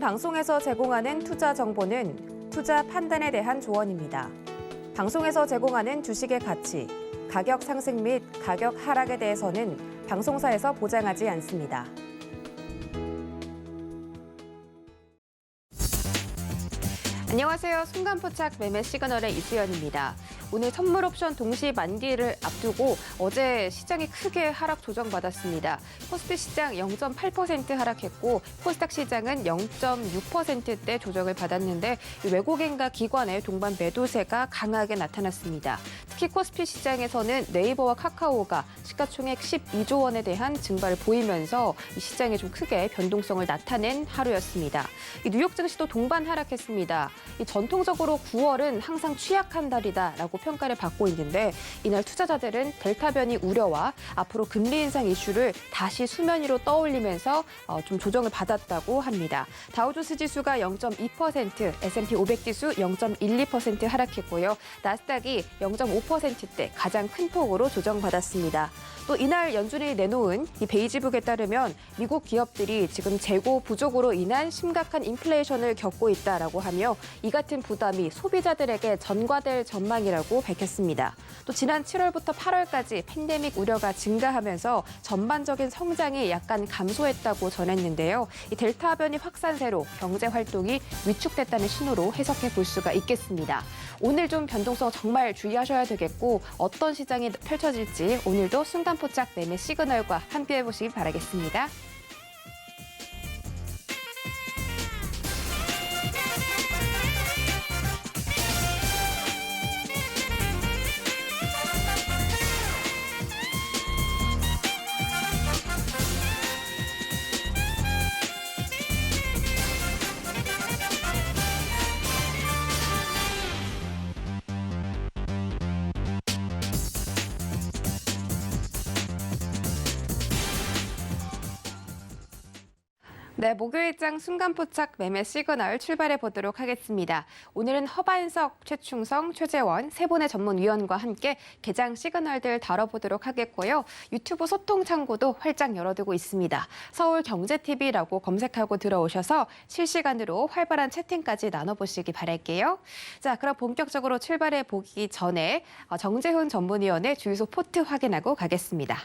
방송에서 제공하는 투자 정보는 투자 판단에 대한 조언입니다. 방송에서 제공하는 주식의 가치, 가격 상승 및 가격 하락에 대해서는 방송사에서 보장하지 않습니다. 안녕하세요. 순간포착 매매 시그널의 이수연입니다. 오늘 선물 옵션 동시 만기를 앞두고 어제 시장이 크게 하락 조정받았습니다. 코스피 시장 0.8% 하락했고 코스닥 시장은 0.6%대 조정을 받았는데 외국인과 기관의 동반 매도세가 강하게 나타났습니다. 특히 코스피 시장에서는 네이버와 카카오가 시가총액 12조 원에 대한 증가를 보이면서 이 시장에 좀 크게 변동성을 나타낸 하루였습니다. 이 뉴욕 증시도 동반 하락했습니다. 이 전통적으로 9월은 항상 취약한 달이다라고 평가를 받고 있는데 이날 투자자들은 델타 변이 우려와 앞으로 금리 인상 이슈를 다시 수면 위로 떠올리면서 좀 조정을 받았다고 합니다. 다우존스 지수가 0.2%, S&P 500 지수 0.12% 하락했고요. 나스닥이 0.5%대 가장 큰 폭으로 조정받았습니다. 또 이날 연준이 내놓은 이 베이지북에 따르면 미국 기업들이 지금 재고 부족으로 인한 심각한 인플레이션을 겪고 있다라고 하며 이 같은 부담이 소비자들에게 전가될 전망이라고 밝혔습니다. 또 지난 7월부터 8월까지 팬데믹 우려가 증가하면서 전반적인 성장이 약간 감소했다고 전했는데요. 이 델타 변이 확산세로 경제 활동이 위축됐다는 신호로 해석해 볼 수가 있겠습니다. 오늘 좀 변동성 정말 주의하셔야 되겠고 어떤 시장이 펼쳐질지 오늘도 순간포착 매매 시그널과 함께 해보시기 바라겠습니다. 네, 목요일장 순간포착 매매 시그널 출발해 보도록 하겠습니다. 오늘은 허반석, 최충성, 최재원 세 분의 전문위원과 함께 개장 시그널들 다뤄보도록 하겠고요. 유튜브 소통 창구도 활짝 열어두고 있습니다. 서울경제TV라고 검색하고 들어오셔서 실시간으로 활발한 채팅까지 나눠보시기 바랄게요. 자, 그럼 본격적으로 출발해 보기 전에 정재훈 전문위원의 주유소 포트 확인하고 가겠습니다.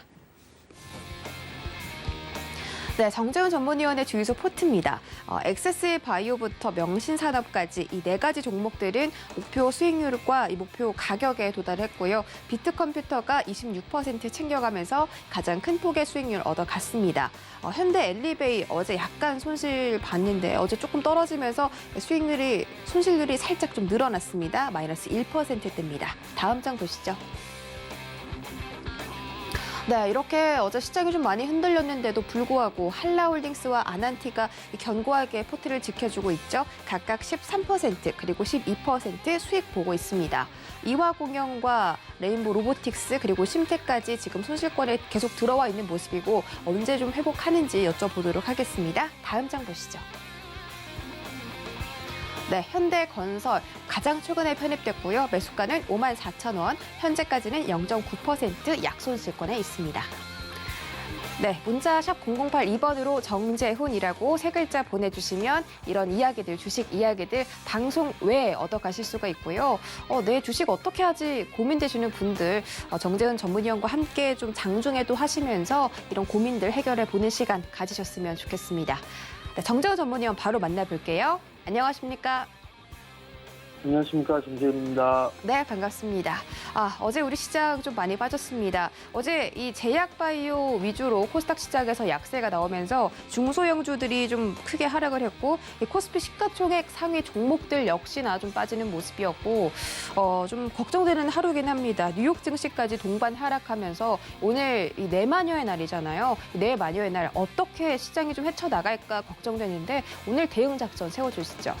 네, 정재훈 전문위원의 주유소 포트입니다. 엑세스 바이오부터 명신산업까지 이 네 가지 종목들은 목표 수익률과 이 목표 가격에 도달했고요. 비트컴퓨터가 26% 챙겨가면서 가장 큰 폭의 수익률 얻어갔습니다. 현대 엘리베이 어제 약간 손실 봤는데 어제 조금 떨어지면서 손실률이 살짝 좀 늘어났습니다. 마이너스 1%대입니다. 다음 장 보시죠. 네, 이렇게 어제 시장이 좀 많이 흔들렸는데도 불구하고 한라홀딩스와 아난티가 견고하게 포트를 지켜주고 있죠. 각각 13% 그리고 12% 수익 보고 있습니다. 이화공영과 레인보 로보틱스 그리고 심테까지 지금 손실권에 계속 들어와 있는 모습이고 언제 좀 회복하는지 여쭤보도록 하겠습니다. 다음 장 보시죠. 네, 현대건설 가장 최근에 편입됐고요. 매수가는 54,000원, 현재까지는 0.9% 약손실권에 있습니다. 네, 문자 샵 0082번으로 정재훈이라고 세 글자 보내주시면 이런 이야기들, 주식 이야기들 방송 외에 얻어가실 수가 있고요. 내 주식 어떻게 하지 고민되시는 분들 정재훈 전문위원과 함께 좀 장중에도 하시면서 이런 고민들 해결해 보는 시간 가지셨으면 좋겠습니다. 네, 정재훈 전문위원 바로 만나볼게요. 안녕하십니까? 안녕하십니까, 정재훈입니다. 네, 반갑습니다. 어제 우리 시장 좀 많이 빠졌습니다. 어제 이 제약바이오 위주로 코스닥 시장에서 약세가 나오면서 중소형주들이 좀 크게 하락을 했고 이 코스피 시가총액 상위 종목들 역시나 좀 빠지는 모습이었고 좀 걱정되는 하루긴 합니다. 뉴욕 증시까지 동반 하락하면서 오늘 이 내마녀의 날이잖아요. 내마녀의 날 어떻게 시장이 좀 헤쳐나갈까 걱정되는데 오늘 대응 작전 세워주시죠.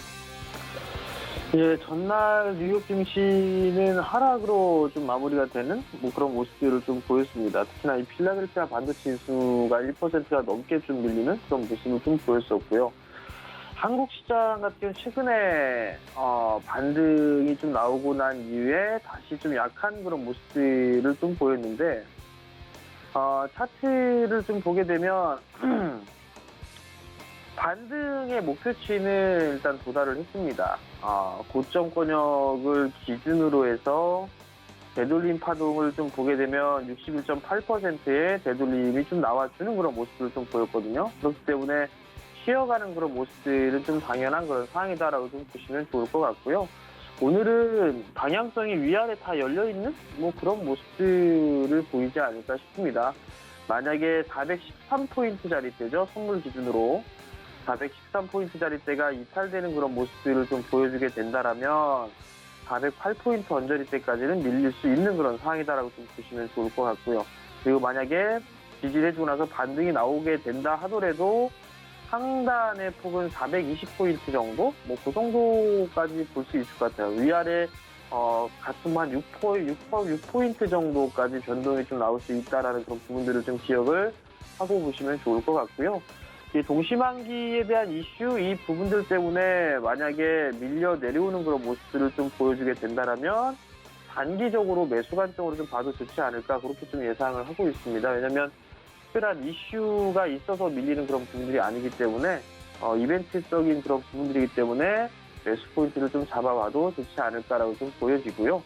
예, 전날 뉴욕 증시는 하락으로 좀 마무리가 되는 그런 모습들을 좀 보였습니다. 특히나 이 필라델피아 반도체 지수가 1%가 넘게 좀 밀리는 그런 모습을 좀 보였었고요. 한국 시장 같은 경우는 최근에 반등이 좀 나오고 난 이후에 다시 좀 약한 그런 모습들을 좀 보였는데 차트를 좀 보게 되면 반등의 목표치는 일단 도달을 했습니다. 고점권역을 기준으로 해서 되돌림 파동을 좀 보게 되면 61.8%의 되돌림이 좀 나와주는 그런 모습을 좀 보였거든요. 그렇기 때문에 쉬어가는 그런 모습들은 좀 당연한 그런 상황이다라고 좀 보시면 좋을 것 같고요. 오늘은 방향성이 위아래 다 열려있는 그런 모습들을 보이지 않을까 싶습니다. 만약에 413포인트 자리대죠. 선물 기준으로 413포인트 자리대가 이탈되는 그런 모습들을 좀 보여주게 된다라면 408포인트 언저리대까지는 밀릴 수 있는 그런 상황이다라고 좀 보시면 좋을 것 같고요. 그리고 만약에 지지해주고 나서 반등이 나오게 된다 하더라도 상단의 폭은 420포인트 정도? 그 정도까지 볼 수 있을 것 같아요. 위아래, 같은 한 6포인트 정도까지 변동이 좀 나올 수 있다라는 그런 부분들을 좀 기억을 하고 보시면 좋을 것 같고요. 이 동시만기에 대한 이슈, 이 부분들 때문에 만약에 밀려 내려오는 그런 모습들을 좀 보여주게 된다라면 단기적으로 매수 관점으로 좀 봐도 좋지 않을까 그렇게 좀 예상을 하고 있습니다. 왜냐면 특별한 이슈가 있어서 밀리는 그런 부분들이 아니기 때문에 이벤트적인 그런 부분들이기 때문에 매수 포인트를 좀 잡아봐도 좋지 않을까라고 좀 보여지고요.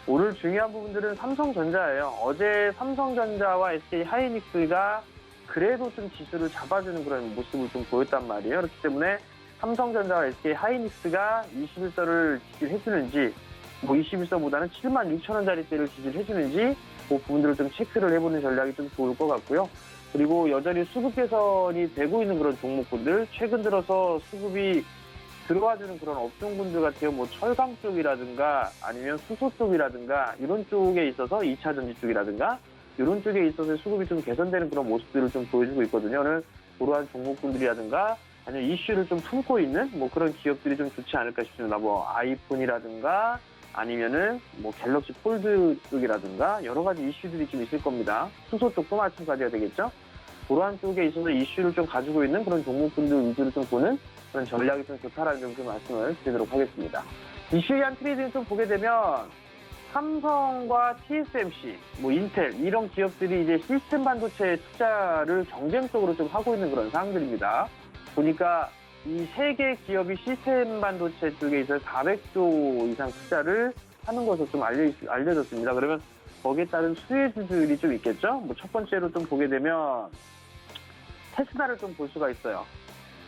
오늘 중요한 부분들은 삼성전자예요. 어제 삼성전자와 SK하이닉스가 그래도 좀 지수를 잡아주는 그런 모습을 좀 보였단 말이에요. 그렇기 때문에 삼성전자와 SK하이닉스가 21선을 지지해주는지 21선보다는 76,000원짜리대를 지지해주는지 그 부분들을 좀 체크를 해보는 전략이 좀 좋을 것 같고요. 그리고 여전히 수급 개선이 되고 있는 그런 종목군들, 최근 들어서 수급이 들어와주는 그런 업종군들 같아요. 철강 쪽이라든가 아니면 수소 쪽이라든가 이런 쪽에 있어서 2차 전지 쪽이라든가 이런 쪽에 있어서 수급이 좀 개선되는 그런 모습들을 좀 보여주고 있거든요. 오늘 그러한 종목군들이라든가 아니면 이슈를 좀 품고 있는 그런 기업들이 좀 좋지 않을까 싶습니다. 아이폰이라든가 아니면은 갤럭시 폴드 쪽이라든가 여러 가지 이슈들이 좀 있을 겁니다. 수소 쪽도 마찬가지가 되겠죠. 그러한 쪽에 있어서 이슈를 좀 가지고 있는 그런 종목군들 위주로 좀 보는 그런 전략이 좀 좋다라는 점 좀 말씀을 드리도록 하겠습니다. 이슈에 대한 트레이딩을 좀 보게 되면 삼성과 TSMC, 인텔 이런 기업들이 이제 시스템 반도체 투자를 경쟁적으로 좀 하고 있는 그런 상황들입니다. 보니까 이 세 개 기업이 시스템 반도체 쪽에 있어서 400조 이상 투자를 하는 것으로 좀 알려졌습니다. 그러면 거기에 따른 수혜주들이 좀 있겠죠? 첫 번째로 좀 보게 되면 테슬라를 좀 볼 수가 있어요.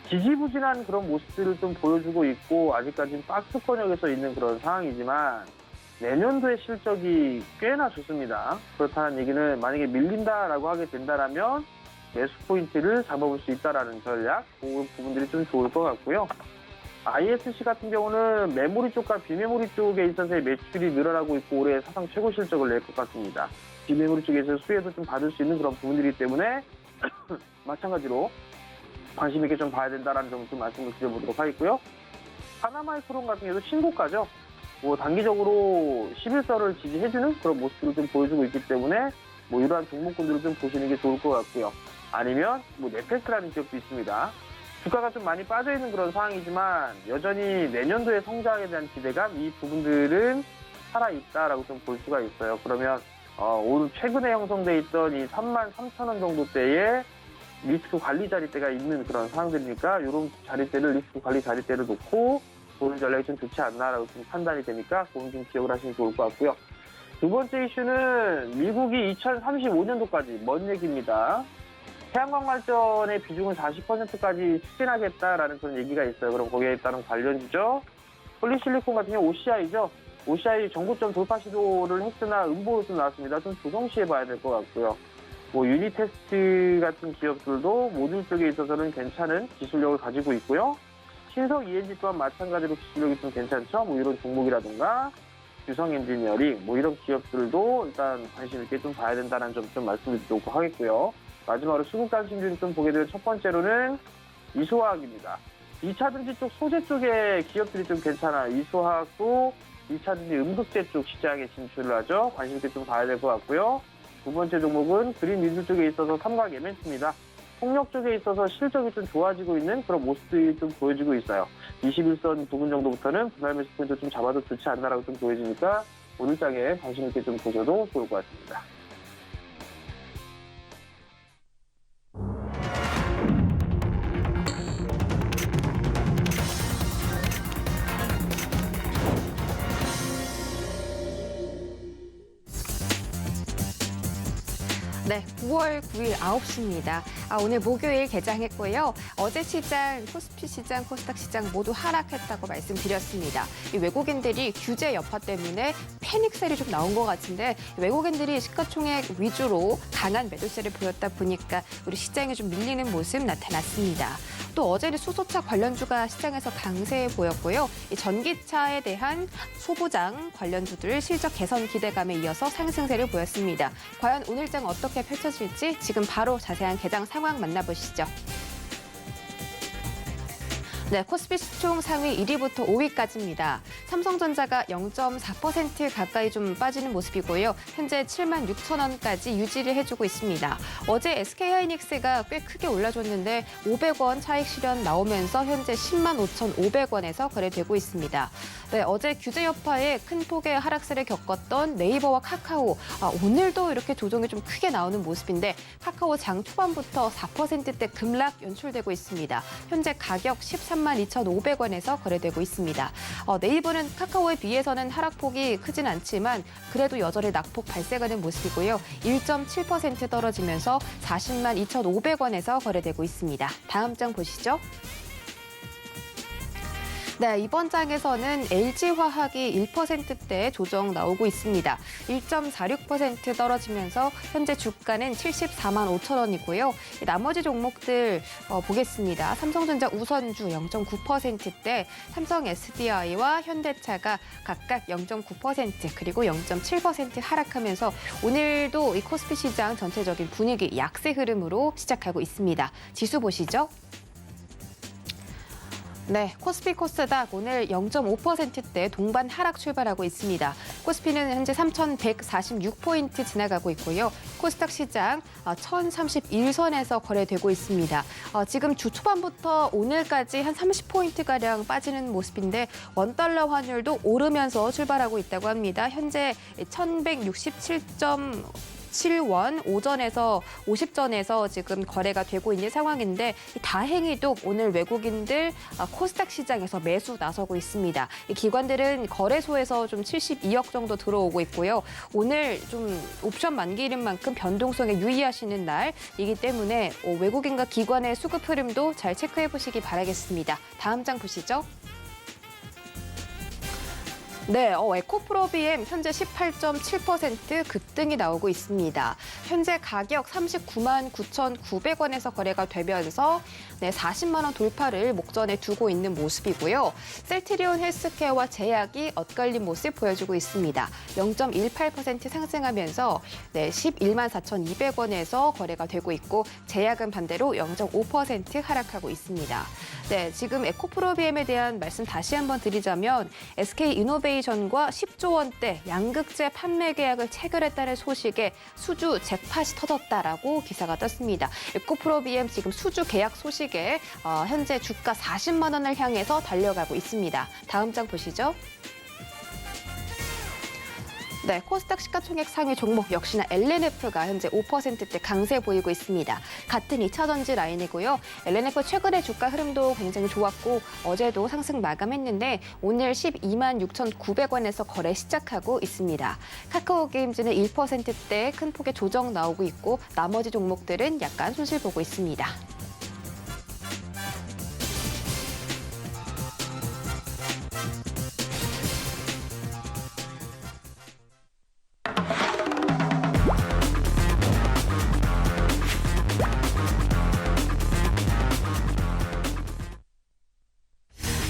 지지부진한 그런 모습들을 좀 보여주고 있고 아직까지는 박스권역에서 있는 그런 상황이지만 내년도의 실적이 꽤나 좋습니다. 그렇다는 얘기는 만약에 밀린다라고 하게 된다라면 매수 포인트를 잡아볼 수 있다라는 전략, 그런 부분들이 좀 좋을 것 같고요. ISC 같은 경우는 메모리 쪽과 비메모리 쪽에 있어서의 매출이 늘어나고 있고 올해 사상 최고 실적을 낼 것 같습니다. 비메모리 쪽에서 수혜도 좀 받을 수 있는 그런 부분들이기 때문에 마찬가지로 관심 있게 좀 봐야 된다라는 점을 좀 말씀을 드려보도록 하겠고요. 하나마이크론 같은 경우도 신고가죠. 단기적으로 11선을 지지해주는 그런 모습들을 좀 보여주고 있기 때문에 이러한 종목군들을 좀 보시는 게 좋을 것 같고요. 아니면 네페스라는 기업도 있습니다. 주가가 좀 많이 빠져있는 그런 상황이지만 여전히 내년도의 성장에 대한 기대감 이 부분들은 살아있다라고 좀 볼 수가 있어요. 그러면 오늘 최근에 형성돼 있던 이 33,000원 정도대의 리스크 관리 자리대가 있는 그런 상황들이니까 이런 자리대를 리스크 관리 자리대를 놓고 보는 전략이 좀 좋지 않나라고 좀 판단이 되니까 그건 좀 기억을 하시면 좋을 것 같고요. 두 번째 이슈는 미국이 2035년도까지 먼 얘기입니다. 태양광 발전의 비중을 40%까지 추진하겠다라는 그런 얘기가 있어요. 그럼 거기에 따른 관련주죠. 폴리실리콘 같은 경우 OCI죠. OCI 전고점 돌파 시도를 했으나 음보로 좀 나왔습니다. 좀 조정시해 봐야 될 것 같고요. 유니테스트 같은 기업들도 모듈 쪽에 있어서는 괜찮은 기술력을 가지고 있고요. 신성 ENG 또한 마찬가지로 기술력이 좀 괜찮죠. 이런 종목이라든가 유성 엔지니어링 이런 기업들도 일단 관심 있게 좀 봐야 된다는 점 좀 말씀드리도록 하겠고요. 마지막으로 수급 관심주를 좀 보게 되면 첫 번째로는 이소화학입니다. 2차전지 쪽 소재 쪽의 기업들이 좀 괜찮아요. 이소화학도 2차전지 음극재 쪽 시장에 진출을 하죠. 관심 있게 좀 봐야 될 것 같고요. 두 번째 종목은 그린 미술 쪽에 있어서 삼각 MNC입니다. 폭력 쪽에 있어서 실적이 좀 좋아지고 있는 그런 모습들이 좀 보여지고 있어요. 21선 부분 정도부터는 분할 매수 포인트 좀 잡아도 좋지 않나라고 좀 보여지니까 오늘 장에 관심 있게 좀 보셔도 좋을 것 같습니다. 네, 9월 9일 9시입니다. 오늘 목요일 개장했고요. 어제 시장, 코스피 시장, 코스닥 시장 모두 하락했다고 말씀드렸습니다. 이 외국인들이 규제 여파 때문에 패닉셀이 좀 나온 것 같은데 외국인들이 시가총액 위주로 강한 매도세를 보였다 보니까 우리 시장에 좀 밀리는 모습 나타났습니다. 또 어제는 수소차 관련주가 시장에서 강세 보였고요. 이 전기차에 대한 소부장 관련주들 실적 개선 기대감에 이어서 상승세를 보였습니다. 과연 오늘장 어떻게 펼쳐질지 지금 바로 자세한 개장 상황 만나보시죠. 네, 코스피 시총 상위 1위부터 5위까지입니다. 삼성전자가 0.4% 가까이 좀 빠지는 모습이고요. 현재 7만 6천 원까지 유지를 해주고 있습니다. 어제 SK하이닉스가 꽤 크게 올라줬는데 500원 차익 실현 나오면서 현재 10만 5,500원에서 거래되고 있습니다. 네, 어제 규제 여파에 큰 폭의 하락세를 겪었던 네이버와 카카오. 오늘도 이렇게 조정이 좀 크게 나오는 모습인데 카카오 장 초반부터 4%대 급락 연출되고 있습니다. 현재 가격 13만 2,500원에서 거래되고 있습니다. 네이버는 카카오에 비해서는 하락폭이 크진 않지만 그래도 여전히 낙폭 발생하는 모습이고요. 1.7% 떨어지면서 40만 2,500원에서 거래되고 있습니다. 다음 장 보시죠. 네, 이번 장에서는 LG화학이 1%대 조정 나오고 있습니다. 1.46% 떨어지면서 현재 주가는 74만 5천 원이고요. 나머지 종목들 보겠습니다. 삼성전자 우선주 0.9%대, 삼성 SDI와 현대차가 각각 0.9% 그리고 0.7% 하락하면서 오늘도 이 코스피 시장 전체적인 분위기 약세 흐름으로 시작하고 있습니다. 지수 보시죠. 네, 코스피 코스닥 오늘 0.5%대 동반 하락 출발하고 있습니다. 코스피는 현재 3,146포인트 지나가고 있고요. 코스닥 시장 1,031선에서 거래되고 있습니다. 지금 주 초반부터 오늘까지 한 30포인트가량 빠지는 모습인데 원달러 환율도 오르면서 출발하고 있다고 합니다. 현재 1,167.7원 오전에서 50전에서 지금 거래가 되고 있는 상황인데 다행히도 오늘 외국인들 코스닥 시장에서 매수 나서고 있습니다. 이 기관들은 거래소에서 좀 72억 정도 들어오고 있고요. 오늘 좀 옵션 만기일인 만큼 변동성에 유의하시는 날이기 때문에 외국인과 기관의 수급 흐름도 잘 체크해 보시기 바라겠습니다. 다음 장 보시죠. 네, 에코프로비엠 현재 18.7% 급등이 나오고 있습니다. 현재 가격 39만 9,900원에서 거래가 되면서 40만 원 돌파를 목전에 두고 있는 모습이고요. 셀트리온 헬스케어와 제약이 엇갈린 모습 보여주고 있습니다. 0.18% 상승하면서 11만 4,200원에서 거래가 되고 있고 제약은 반대로 0.5% 하락하고 있습니다. 네, 지금 에코프로비엠에 대한 말씀 다시 한번 드리자면 SK이노베이션과 10조 원대 양극재 판매 계약을 체결했다는 소식에 수주 잭팟이 터졌다라고 기사가 떴습니다. 에코프로비엠 지금 수주 계약 소식에 현재 주가 40만 원을 향해서 달려가고 있습니다. 다음 장 보시죠. 네, 코스닥 시가총액 상위 종목 역시나 LNF가 현재 5%대 강세 보이고 있습니다. 같은 2차전지 라인이고요. LNF 최근의 주가 흐름도 굉장히 좋았고 어제도 상승 마감했는데 오늘 12만 6,900원에서 거래 시작하고 있습니다. 카카오게임즈는 1%대 큰 폭의 조정 나오고 있고 나머지 종목들은 약간 손실 보고 있습니다.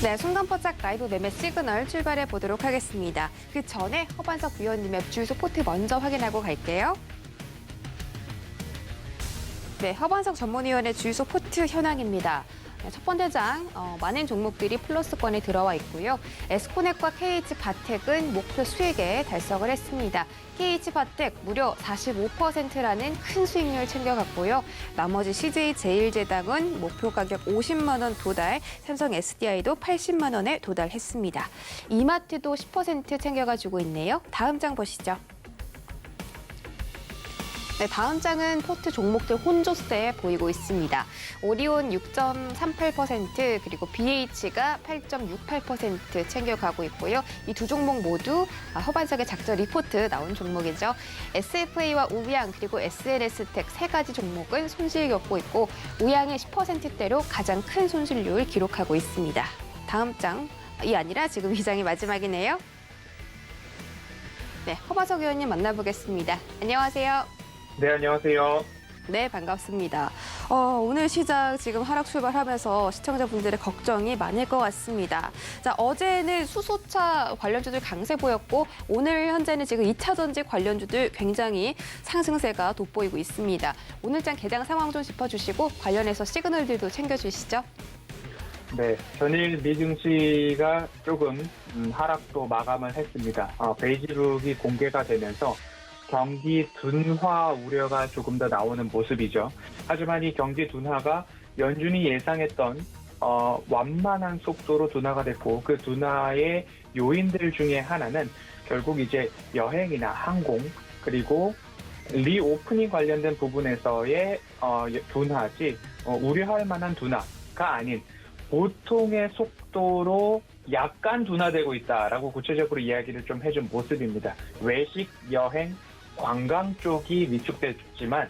네, 순간포착 라이브 매매 시그널 출발해 보도록 하겠습니다. 그 전에 허반석 위원님의 주유소 포트 먼저 확인하고 갈게요. 네, 허반석 전문위원의 주유소 포트 현황입니다. 첫 번째 장, 많은 종목들이 플러스권에 들어와 있고요. 에스코넥과 KH바텍은 목표 수익에 달성을 했습니다. KH바텍 무려 45%라는 큰 수익률 챙겨갔고요. 나머지 CJ제일제당은 목표 가격 50만 원 도달, 삼성 SDI도 80만 원에 도달했습니다. 이마트도 10% 챙겨가지고 있네요. 다음 장 보시죠. 네, 다음 장은 포트 종목들 혼조세 보이고 있습니다. 오리온 6.38%, 그리고 BH가 8.68% 챙겨가고 있고요. 이 두 종목 모두 허반석의 작전 리포트 나온 종목이죠. SFA와 우양 그리고 SLS텍 세 가지 종목은 손실 겪고 있고 우양의 10%대로 가장 큰 손실률을 기록하고 있습니다. 다음 장이 아니라 지금 이 장이 마지막이네요. 네, 허반석 의원님 만나보겠습니다. 안녕하세요. 네, 안녕하세요. 네, 반갑습니다. 오늘 시장 지금 하락 출발하면서 시청자분들의 걱정이 많을 것 같습니다. 자, 어제는 수소차 관련주들 강세 보였고 오늘 현재는 지금 2차 전지 관련주들 굉장히 상승세가 돋보이고 있습니다. 오늘 장 개장 상황 좀 짚어주시고 관련해서 시그널들도 챙겨주시죠. 네, 전일 미증시가 조금 하락도 마감을 했습니다. 베이지룩이 공개가 되면서 경기 둔화 우려가 조금 더 나오는 모습이죠. 하지만 이 경기 둔화가 연준이 예상했던 완만한 속도로 둔화가 됐고 그 둔화의 요인들 중에 하나는 결국 이제 여행이나 항공 그리고 리오프닝 관련된 부분에서의 둔화지 우려할 만한 둔화가 아닌 보통의 속도로 약간 둔화되고 있다라고 구체적으로 이야기를 좀 해준 모습입니다. 외식, 여행, 관광 쪽이 위축됐지만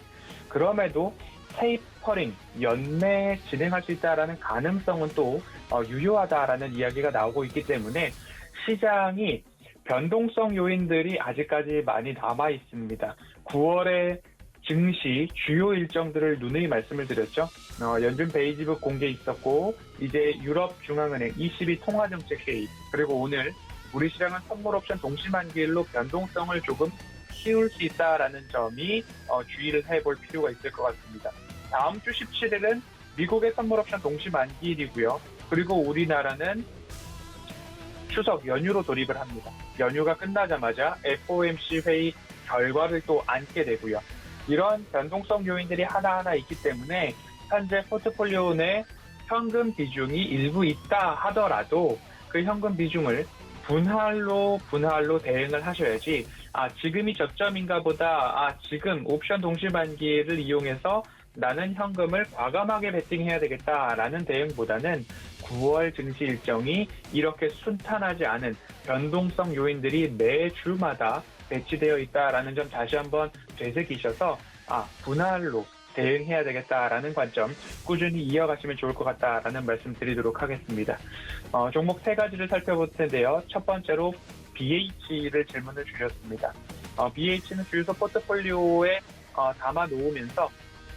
그럼에도 테이퍼링, 연내 진행할 수 있다라는 가능성은 또 유효하다라는 이야기가 나오고 있기 때문에 시장이 변동성 요인들이 아직까지 많이 남아 있습니다. 9월에 증시 주요 일정들을 누누이 말씀을 드렸죠. 연준 베이지북 공개 있었고 이제 유럽 중앙은행 ECB 통화정책회의 그리고 오늘 우리 시장은 선물 옵션 동시 만기일로 변동성을 조금 키울 수 있다라는 점이 주의를 해볼 필요가 있을 것 같습니다. 다음 주 17일은 미국의 선물 옵션 동시 만기일이고요. 그리고 우리나라는 추석 연휴로 돌입을 합니다. 연휴가 끝나자마자 FOMC 회의 결과를 또 안게 되고요. 이런 변동성 요인들이 하나하나 있기 때문에 현재 포트폴리오 내 현금 비중이 일부 있다 하더라도 그 현금 비중을 분할로 대응을 하셔야지 지금이 저점인가 보다 지금 옵션 동시 만기를 이용해서 나는 현금을 과감하게 베팅해야 되겠다라는 대응보다는 9월 증시 일정이 이렇게 순탄하지 않은 변동성 요인들이 매주마다 배치되어 있다라는 점 다시 한번 되새기셔서 분할로 대응해야 되겠다라는 관점 꾸준히 이어가시면 좋을 것 같다라는 말씀 드리도록 하겠습니다. 종목 세 가지를 살펴볼 텐데요. 첫 번째로 BH를 질문을 주셨습니다. BH는 주유소 포트폴리오에 담아 놓으면서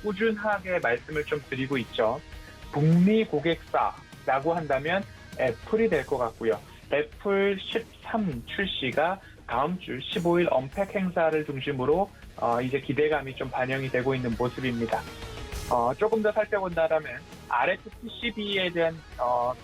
꾸준하게 말씀을 좀 드리고 있죠. 북미 고객사라고 한다면 애플이 될 것 같고요. 애플 13 출시가 다음 주 15일 언팩 행사를 중심으로 이제 기대감이 좀 반영이 되고 있는 모습입니다. 조금 더 살펴본다면 RFPCB에 대한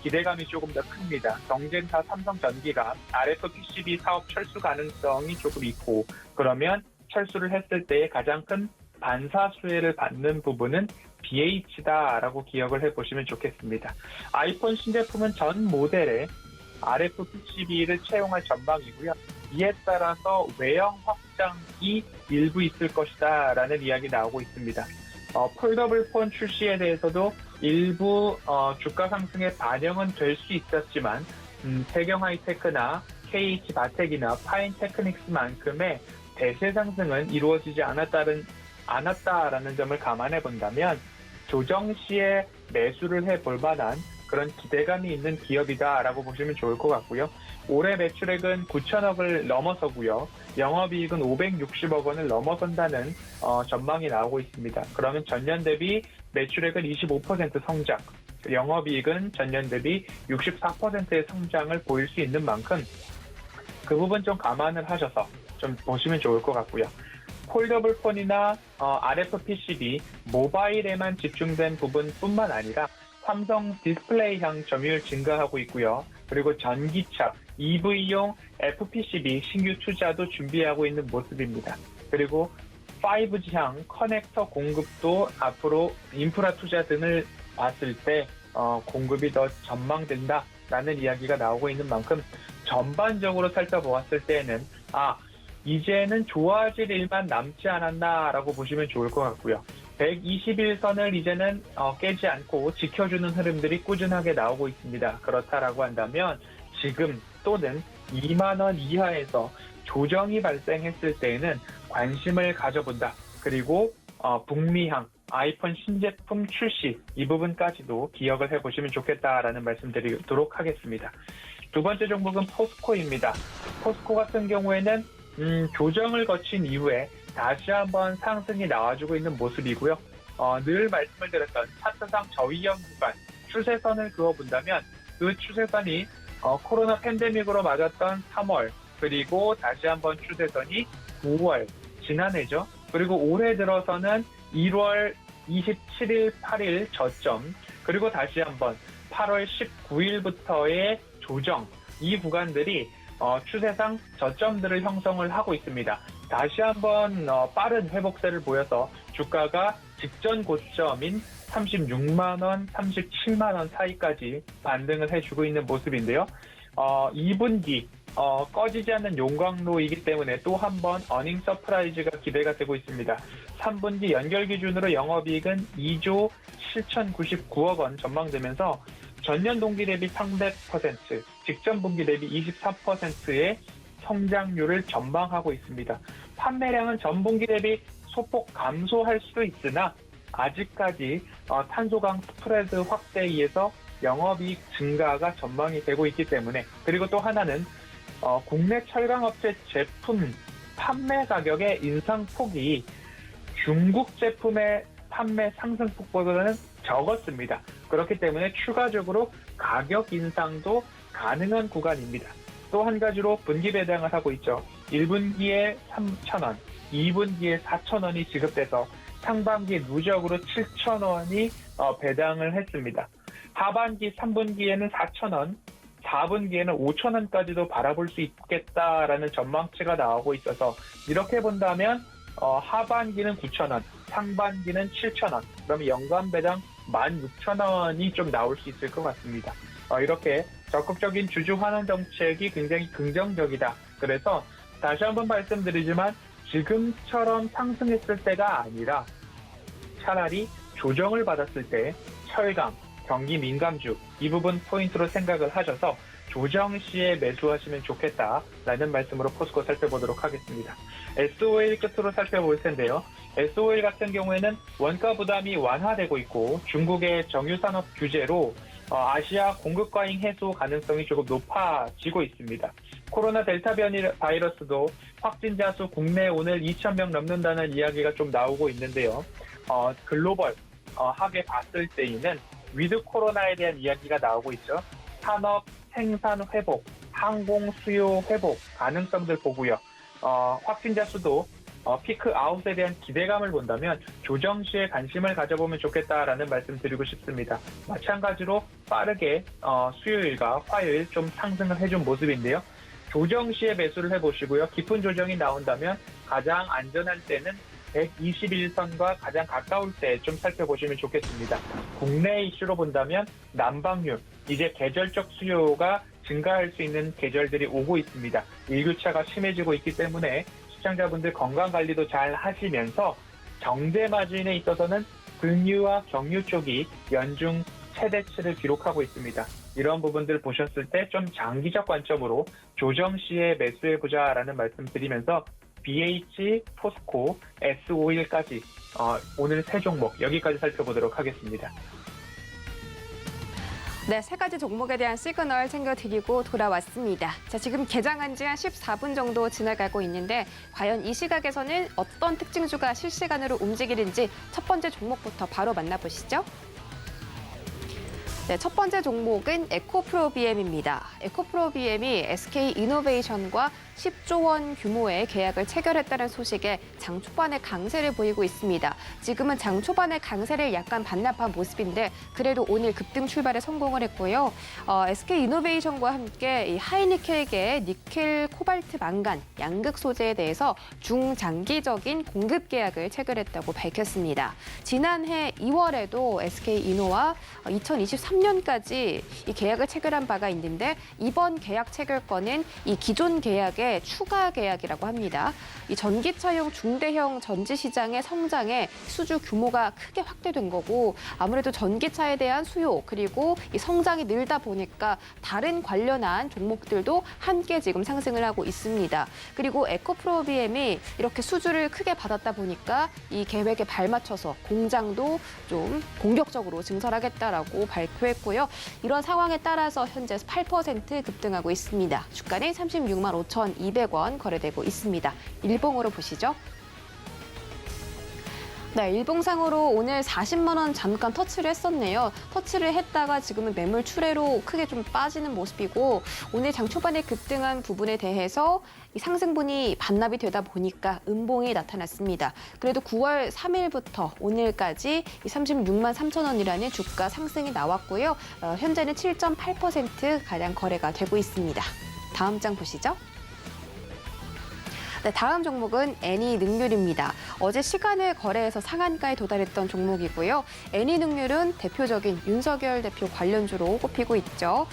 기대감이 조금 더 큽니다. 경쟁사 삼성전기가 RFPCB 사업 철수 가능성이 조금 있고 그러면 철수를 했을 때 가장 큰 반사수혜를 받는 부분은 BH다라고 기억을 해보시면 좋겠습니다. 아이폰 신제품은 전 모델에 RFPCB를 채용할 전망이고요. 이에 따라서 외형 확장이 일부 있을 것이다 라는 이야기 나오고 있습니다. 폴더블 폰 출시에 대해서도 일부 주가 상승에 반영은 될 수 있었지만 세경 하이테크나 KH 바텍이나 파인 테크닉스만큼의 대세 상승은 이루어지지 않았다라는 점을 감안해 본다면 조정 시에 매수를 해볼 만한 그런 기대감이 있는 기업이다라고 보시면 좋을 것 같고요. 올해 매출액은 9천억을 넘어서고요. 영업이익은 560억 원을 넘어선다는 전망이 나오고 있습니다. 그러면 전년 대비 매출액은 25% 성장, 영업이익은 전년 대비 64%의 성장을 보일 수 있는 만큼 그 부분 좀 감안을 하셔서 좀 보시면 좋을 것 같고요. 폴더블 폰이나 RFPCB, 모바일에만 집중된 부분뿐만 아니라 삼성 디스플레이향 점유율 증가하고 있고요. 그리고 전기차, EV용 FPCB 신규 투자도 준비하고 있는 모습입니다. 그리고 5G향 커넥터 공급도 앞으로 인프라 투자 등을 봤을 때 공급이 더 전망된다라는 이야기가 나오고 있는 만큼 전반적으로 살펴보았을 때는 이제는 좋아질 일만 남지 않았나라고 보시면 좋을 것 같고요. 121선을 이제는 깨지 않고 지켜주는 흐름들이 꾸준하게 나오고 있습니다. 그렇다라고 한다면 지금 또는 2만 원 이하에서 조정이 발생했을 때에는 관심을 가져본다. 그리고 북미향 아이폰 신제품 출시 이 부분까지도 기억을 해보시면 좋겠다라는 말씀드리도록 하겠습니다. 두 번째 종목은 포스코입니다. 포스코 같은 경우에는 조정을 거친 이후에 다시 한번 상승이 나와주고 있는 모습이고요. 늘 말씀을 드렸던 차트상 저위험 구간 추세선을 그어본다면 그 추세선이 코로나 팬데믹으로 맞았던 3월 그리고 다시 한번 추세선이 9월 지난해죠. 그리고 올해 들어서는 1월 27일, 8일 저점 그리고 다시 한번 8월 19일부터의 조정 이 구간들이 추세상 저점들을 형성을 하고 있습니다. 다시 한번 빠른 회복세를 보여서 주가가 직전 고점인 36만 원, 37만 원 사이까지 반등을 해주고 있는 모습인데요. 2분기 꺼지지 않는 용광로이기 때문에 또 한 번 어닝 서프라이즈가 기대가 되고 있습니다. 3분기 연결 기준으로 영업이익은 2조 7,099억 원 전망되면서 전년 동기 대비 300%, 직전 분기 대비 24%의 성장률을 전망하고 있습니다. 판매량은 전분기 대비 소폭 감소할 수도 있으나 아직까지 탄소강 스프레드 확대에 의해서 영업이익 증가가 전망이 되고 있기 때문에 그리고 또 하나는 국내 철강업체 제품 판매 가격의 인상폭이 중국 제품의 판매 상승폭보다는 적었습니다. 그렇기 때문에 추가적으로 가격 인상도 가능한 구간입니다. 또 한 가지로 분기 배당을 하고 있죠. 1분기에 3,000원, 2분기에 4,000원이 지급돼서 상반기 누적으로 7,000원이 배당을 했습니다. 하반기 3분기에는 4,000원, 4분기에는 5,000원까지도 바라볼 수 있겠다라는 전망치가 나오고 있어서 이렇게 본다면 하반기는 9,000원, 상반기는 7,000원, 그러면 연간 배당 16,000원이 좀 나올 수 있을 것 같습니다. 이렇게 적극적인 주주 환원 정책이 굉장히 긍정적이다. 그래서 다시 한번 말씀드리지만 지금처럼 상승했을 때가 아니라 차라리 조정을 받았을 때 철강, 경기 민감주 이 부분 포인트로 생각을 하셔서 조정 시에 매수하시면 좋겠다라는 말씀으로 포스코 살펴보도록 하겠습니다. SO일 끝으로 살펴볼 텐데요. SO일 같은 경우에는 원가 부담이 완화되고 있고 중국의 정유산업 규제로 아시아 공급 과잉 해소 가능성이 조금 높아지고 있습니다. 코로나 델타 변이 바이러스도 확진자 수 국내 오늘 2,000명 넘는다는 이야기가 좀 나오고 있는데요. 글로벌 하게 봤을 때에는 위드 코로나에 대한 이야기가 나오고 있죠. 산업 생산 회복, 항공 수요 회복 가능성들 보고요. 확진자 수도 피크 아웃에 대한 기대감을 본다면 조정 시에 관심을 가져보면 좋겠다라는 말씀 드리고 싶습니다. 마찬가지로 빠르게 수요일과 화요일 좀 상승을 해준 모습인데요. 조정 시에 매수를 해보시고요. 깊은 조정이 나온다면 가장 안전한 때는 121선과 가장 가까울 때 좀 살펴보시면 좋겠습니다. 국내 이슈로 본다면 난방유, 이제 계절적 수요가 증가할 수 있는 계절들이 오고 있습니다. 일교차가 심해지고 있기 때문에 시청자분들 건강관리도 잘 하시면서 정제 마진에 있어서는 금유와 경유 쪽이 연중 최대치를 기록하고 있습니다. 이런 부분들 보셨을 때 좀 장기적 관점으로 조정 시에 매수해보자라는 말씀 드리면서 BH, 포스코, S51까지 오늘 세 종목 여기까지 살펴보도록 하겠습니다. 네, 세 가지 종목에 대한 시그널 챙겨드리고 돌아왔습니다. 자, 지금 개장한 지 한 14분 정도 지나가고 있는데 과연 이 시각에서는 어떤 특징주가 실시간으로 움직이는지 첫 번째 종목부터 바로 만나보시죠. 네, 첫 번째 종목은 에코프로비엠입니다. 에코프로비엠이 SK이노베이션과 10조 원 규모의 계약을 체결했다는 소식에 장 초반에 강세를 보이고 있습니다. 지금은 장 초반에 강세를 약간 반납한 모습인데 그래도 오늘 급등 출발에 성공을 했고요. SK이노베이션과 함께 이 하이니켈계 니켈, 코발트, 망간, 양극 소재에 대해서 중장기적인 공급 계약을 체결했다고 밝혔습니다. 지난해 2월에도 SK이노와 2023년까지 이 계약을 체결한 바가 있는데 이번 계약 체결권은 이 기존 계약의 종목의 추가 계약이라고 합니다. 이 전기차용 중대형 전지 시장의 성장에 수주 규모가 크게 확대된 거고 아무래도 전기차에 대한 수요 그리고 이 성장이 늘다 보니까 다른 관련한 종목들도 함께 지금 상승을 하고 있습니다. 그리고 에코프로비엠이 이렇게 수주를 크게 받았다 보니까 이 계획에 발맞춰서 공장도 좀 공격적으로 증설하겠다라고 발표했고요. 이런 상황에 따라서 현재 8% 급등하고 있습니다. 주가는 36만 5,200원 거래되고 있습니다. 일봉으로 보시죠. 네, 일봉상으로 오늘 40만 원 잠깐 터치를 했었네요. 터치를 했다가 지금은 매물 추례로 크게 좀 빠지는 모습이고 오늘 장 초반에 급등한 부분에 대해서 이 상승분이 반납이 되다 보니까 음봉이 나타났습니다. 그래도 9월 3일부터 오늘까지 이 36만 3천 원이라는 주가 상승이 나왔고요. 현재는 7.8%가량 거래가 되고 있습니다. 다음 장 보시죠. 네, 다음 종목은 애니능률입니다. 어제 시간을 거래해서 상한가에 도달했던 종목이고요. 애니능률은 대표적인 윤석열 대표 관련주로 꼽히고 있죠.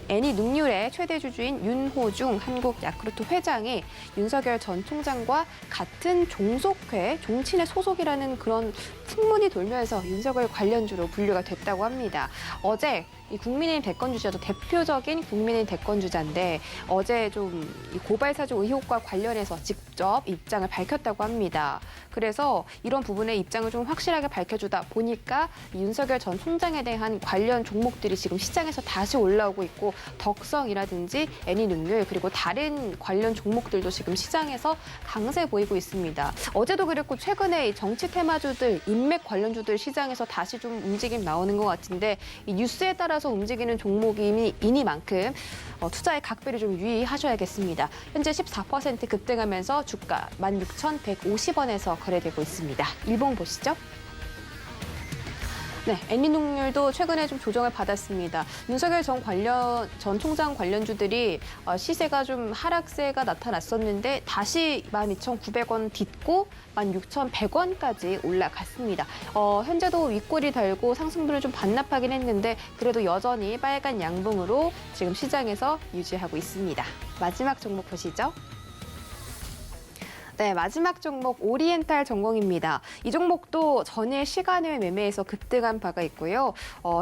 애니능률의 최대 주주인 윤호중 한국야쿠르트 회장이 윤석열 전 총장과 같은 종속회, 종친의 소속이라는 그런 풍문이 돌면서 윤석열 관련주로 분류가 됐다고 합니다. 어제 이 국민의힘 대권주자도 대표적인 국민의힘 대권주자인데 어제 좀 이 고발 사주 의혹과 관련해서 직접 입장을 밝혔다고 합니다. 그래서 이런 부분의 입장을 좀 확실하게 밝혀주다 보니까 이 윤석열 전 총장에 대한 관련 종목들이 지금 시장에서 다시 올라오고 있고 덕성이라든지 애니능률 그리고 다른 관련 종목들도 지금 시장에서 강세 보이고 있습니다. 어제도 그랬고 최근에 이 정치 테마주들, 인맥 관련주들 시장에서 다시 좀 움직임 나오는 것 같은데 이 뉴스에 따라서 움직이는 종목이니만큼 투자에 각별히 좀 유의하셔야겠습니다. 현재 14% 급등하면서 주가 16,150원에서 거래되고 있습니다. 일봉 보시죠. 네, 애니능률도 최근에 좀 조정을 받았습니다. 윤석열 전 총장 관련주들이 시세가 좀 하락세가 나타났었는데 다시 12,900원 딛고 16,100원까지 올라갔습니다. 현재도 윗골이 달고 상승분을 좀 반납하긴 했는데 그래도 여전히 빨간 양봉으로 지금 시장에서 유지하고 있습니다. 마지막 종목 보시죠. 네, 마지막 종목 오리엔탈 전공입니다. 이 종목도 전일 시간외 매매에서 급등한 바가 있고요.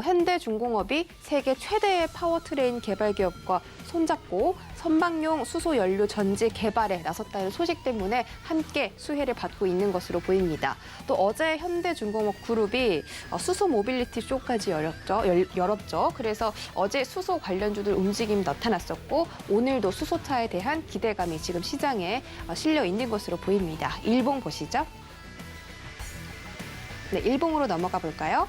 현대중공업이 세계 최대의 파워트레인 개발 기업과 손잡고 선박용 수소 연료 전지 개발에 나섰다는 소식 때문에 함께 수혜를 받고 있는 것으로 보입니다. 또 어제 현대중공업 그룹이 수소 모빌리티 쇼까지 열었죠. 그래서 어제 수소 관련주들 움직임 나타났었고 오늘도 수소차에 대한 기대감이 지금 시장에 실려 있는 것으로 보입니다. 일봉 보시죠. 네, 일봉으로 넘어가 볼까요?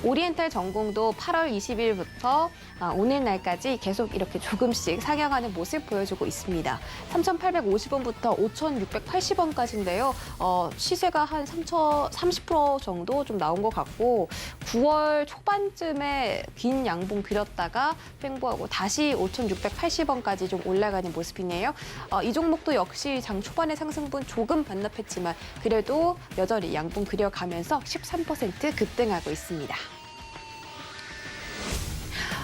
오리엔탈 전공도 8월 20일부터 오늘 날까지 계속 이렇게 조금씩 상향하는 모습 보여주고 있습니다. 3,850원부터 5,680원까지인데요. 시세가 한 30% 정도 좀 나온 것 같고 9월 초반쯤에 긴 양봉 그렸다가 횡보하고 다시 5,680원까지 좀 올라가는 모습이네요. 이 종목도 역시 장 초반에 상승분 조금 반납했지만 그래도 여전히 양봉 그려가면서 13% 급등하고 있습니다.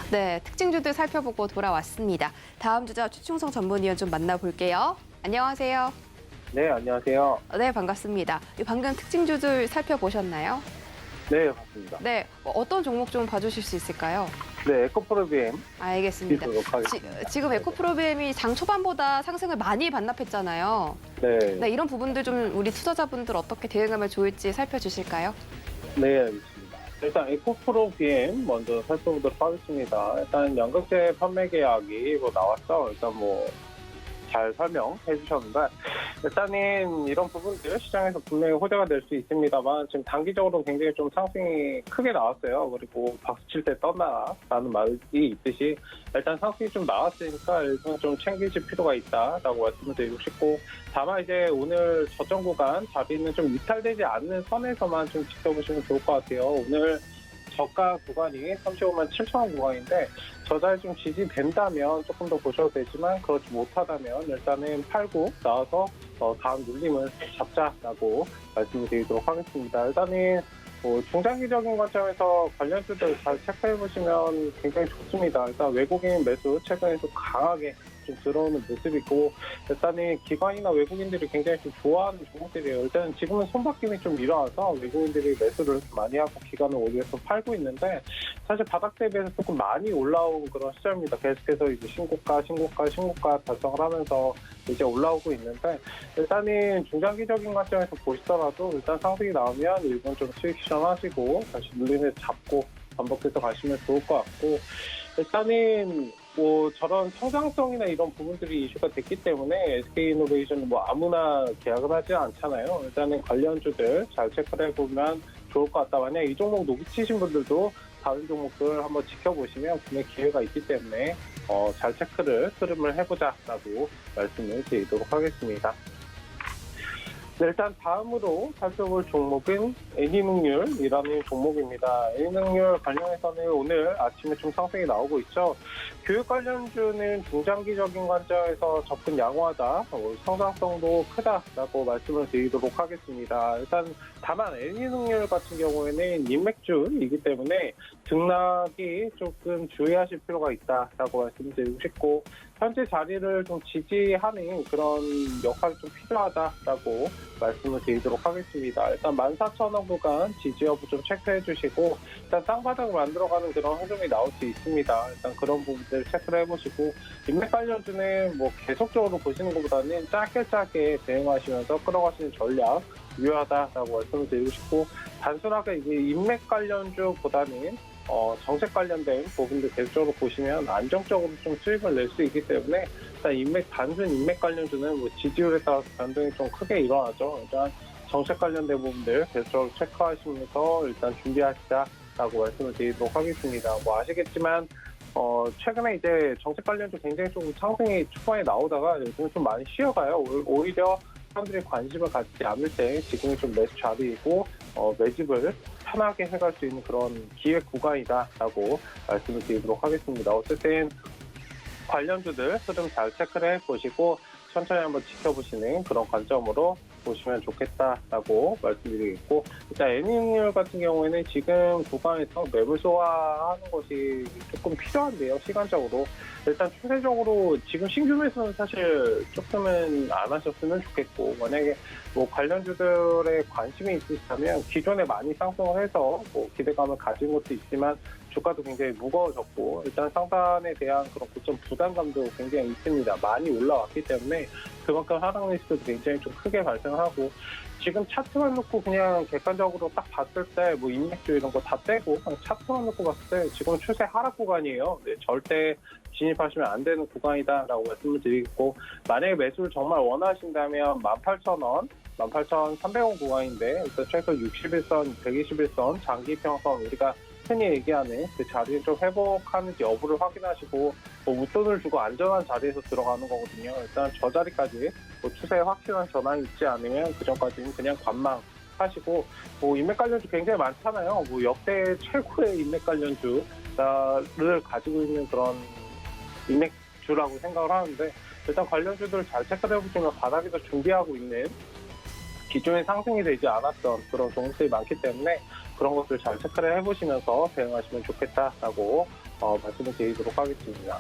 네, 특징주들 살펴보고 돌아왔습니다. 다음 주자 최충성 전문위원 좀 만나볼게요. 안녕하세요. 네, 안녕하세요. 네, 반갑습니다. 방금 특징주들 살펴보셨나요? 네, 맞습니다. 네, 어떤 종목 좀 봐주실 수 있을까요? 네, 에코프로비엠 알겠습니다. 지금 에코프로비엠이 장 초반보다 상승을 많이 반납했잖아요. 네, 이런 부분들 좀 우리 투자자분들 어떻게 대응하면 좋을지 살펴주실까요? 네, 알겠습니다. 일단 에코프로비엠 먼저 살펴보도록 하겠습니다. 일단 연극제 판매 계약이 나왔죠. 일단 잘 설명해 주셨는데 일단은 이런 부분들 시장에서 분명히 호재가 될 수 있습니다만 지금 단기적으로 굉장히 좀 상승이 크게 나왔어요. 그리고 박수칠 때 떠나라는 말이 있듯이 일단 상승이 좀 나왔으니까 일단 좀 챙기실 필요가 있다라고 말씀을 드리고 싶고 다만 이제 오늘 저점 구간 자리는 좀 이탈되지 않는 선에서만 좀 지켜보시면 좋을 것 같아요. 오늘 저가 구간이 35만 7천 원 구간인데 저 자리 좀 지지된다면 조금 더 보셔도 되지만 그렇지 못하다면 일단은 팔고 나와서 다음 눌림을 잡자라고 말씀을 드리도록 하겠습니다. 일단은 중장기적인 관점에서 관련주들 잘 체크해 보시면 굉장히 좋습니다. 일단 외국인 매수 최근에 좀 강하게 좀 들어오는 모습이고, 일단은 기관이나 외국인들이 굉장히 좀 좋아하는 종목들이에요. 일단 지금은 손바뀜이 좀 일어나서 외국인들이 매수를 좀 많이 하고 기관을 올려서 팔고 있는데, 사실 바닥 대비해서 조금 많이 올라온 그런 시절입니다. 계속해서 이제 신고가 달성을 하면서 이제 올라오고 있는데, 일단은 중장기적인 관점에서 보시더라도 일단 상승이 나오면 일본 좀 수익 실현하시고 다시 눌림을 잡고 반복해서 가시면 좋을 것 같고, 일단은 뭐 저런 성장성이나 이런 부분들이 이슈가 됐기 때문에 SK이노베이션은 뭐 아무나 계약을 하지 않잖아요. 일단은 관련주들 잘 체크를 해보면 좋을 것 같다. 만약 이 종목 녹이치신 분들도 다른 종목들 한번 지켜보시면 분명히 기회가 있기 때문에 잘 흐름을 해보자라고 말씀을 드리도록 하겠습니다. 네, 일단 다음으로 살펴볼 종목은 애니능률이라는 종목입니다. 애니능률 관련해서는 오늘 아침에 좀 상승이 나오고 있죠. 교육 관련주는 중장기적인 관점에서 접근 양호하다, 성장성도 크다라고 말씀을 드리도록 하겠습니다. 일단 다만 애니능률 같은 경우에는 인맥주이기 때문에 등락이 조금 주의하실 필요가 있다라고 말씀드리고 싶고, 현재 자리를 좀 지지하는 그런 역할이 좀 필요하다라고 말씀을 드리도록 하겠습니다. 일단 14,000원 구간 지지 여부 좀 체크해 주시고, 일단 쌍바닥을 만들어가는 그런 흐름이 나올 수 있습니다. 일단 그런 부분들 체크를 해보시고, 인맥 관련주는 뭐 계속적으로 보시는 것보다는 짧게 대응하시면서 끌어가시는 전략 유효하다라고 말씀을 드리고 싶고, 단순하게 이제 인맥 관련주보다는 정책 관련된 부분들 계속적으로 보시면 안정적으로 좀 수익을 낼 수 있기 때문에, 일단 단순 인맥 관련주는 뭐 지지율에 따라서 변동이 좀 크게 일어나죠. 일단 정책 관련된 부분들 계속적으로 체크하시면서 일단 준비하시자라고 말씀을 드리도록 하겠습니다. 뭐 아시겠지만 최근에 이제 정책 관련주 굉장히 좀 상승이 초반에 나오다가 요즘 좀 많이 쉬어가요. 오히려 사람들이 관심을 갖지 않을 때 지금이 좀 매수 자리이고 매집을 편하게 해갈 수 있는 그런 기회 구간이다라고 말씀을 드리도록 하겠습니다. 어쨌든 관련주들 흐름 잘 체크를 해보시고 천천히 한번 지켜보시는 그런 관점으로 보시면 좋겠다라고 말씀드리겠고, 일단 애니응률 같은 경우에는 지금 구간에서 매물 소화하는 것이 조금 필요한데요, 시간적으로. 일단 추세적으로 지금 신규 매수는 사실 조금은 안 하셨으면 좋겠고, 만약에 뭐 관련주들에 관심이 있으시다면 기존에 많이 상승을 해서 뭐 기대감을 가진 것도 있지만 주가도 굉장히 무거워졌고, 일단 상단에 대한 그런 고점 부담감도 굉장히 있습니다. 많이 올라왔기 때문에 그만큼 하락 리스크도 굉장히 좀 크게 발생하고, 지금 차트만 놓고 그냥 객관적으로 딱 봤을 때 뭐 인맥주 이런 거 다 떼고 그냥 차트만 놓고 봤을 때 지금 추세 하락 구간이에요. 네, 절대 진입하시면 안 되는 구간이다라고 말씀을 드리겠고, 만약에 매수를 정말 원하신다면 18,000원, 18,300원 구간인데 일단 최소 61선, 121선, 장기평선 우리가 흔히 얘기하는 그 자리를 좀 회복하는지 여부를 확인하시고, 뭐 웃돈을 주고 안전한 자리에서 들어가는 거거든요. 일단 저 자리까지 뭐 추세에 확실한 전환이 있지 않으면 그 전까지는 그냥 관망하시고, 뭐 인맥 관련주 굉장히 많잖아요. 뭐 역대 최고의 인맥 관련주를 가지고 있는 그런 인맥주라고 생각을 하는데, 일단 관련주들을 잘 체크를 해보시면 바닥에서 준비하고 있는 기존에 상승이 되지 않았던 그런 종목들이 많기 때문에 그런 것들 잘 체크를 해보시면서 대응하시면 좋겠다라고 말씀을 드리도록 하겠습니다.